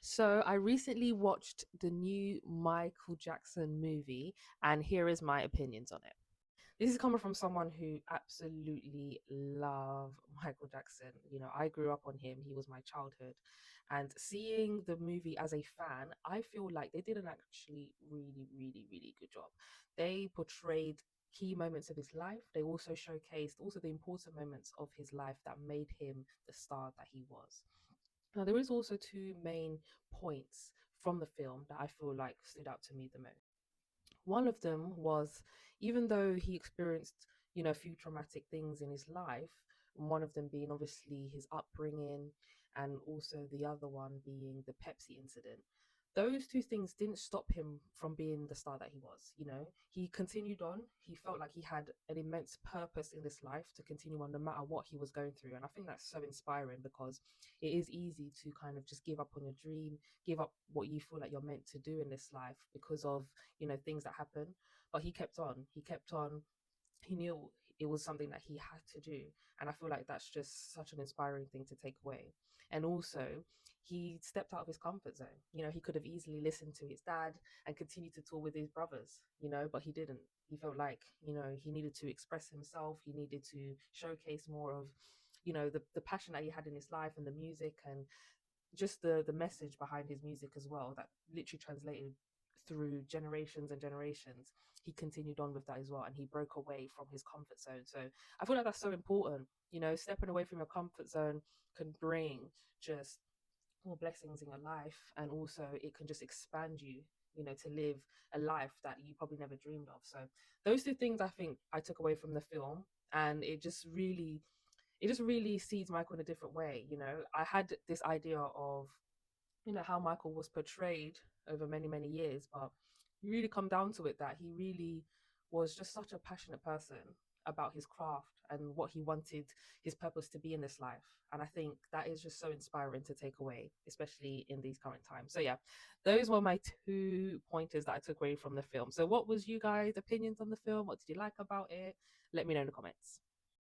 So I recently watched the new Michael Jackson movie, and here is my opinions on it. This is coming from someone who absolutely love Michael Jackson. You know, I grew up on him. He was my childhood. And seeing the movie as a fan, I feel like they did an actually really good job. They portrayed key moments of his life. They also showcased also the important moments of his life that made him the star that he was. Now, there is also two main points from the film that I feel like stood out to me the most. One of them was, even though he experienced, a few traumatic things in his life, one of them being obviously his upbringing, and also the other one being the Pepsi incident. Those two things didn't stop him from being the star that he was. He continued on. He felt like he had an immense purpose in this life to continue on no matter what he was going through. And I think that's so inspiring because it is easy to kind of just give up on your dream, give up what you feel like you're meant to do in this life because of things that happen. But he kept on. He kept on. He knew it was something that he had to do, and I feel like that's just such an inspiring thing to take away. And also, he stepped out of his comfort zone. He could have easily listened to his dad and continued to tour with his brothers, but he didn't. He felt like he needed to express himself. He needed to showcase more of the passion that he had in his life and the music, and just the message behind his music as well, that literally translated through generations and generations. He continued on with that as well, and he broke away from his comfort zone. So I feel like that's so important. Stepping away from your comfort zone can bring just more blessings in your life, and also it can just expand you, to live a life that you probably never dreamed of. So those two things I think I took away from the film, and it just really sees Michael in a different way. I had this idea of, how Michael was portrayed over many, many years, but you really come down to it that he really was just such a passionate person about his craft and what he wanted his purpose to be in this life. And I think that is just so inspiring to take away, especially in these current times. So yeah, those were my two pointers that I took away from the film. So what was you guys' opinions on the film? What did you like about it? Let me know in the comments.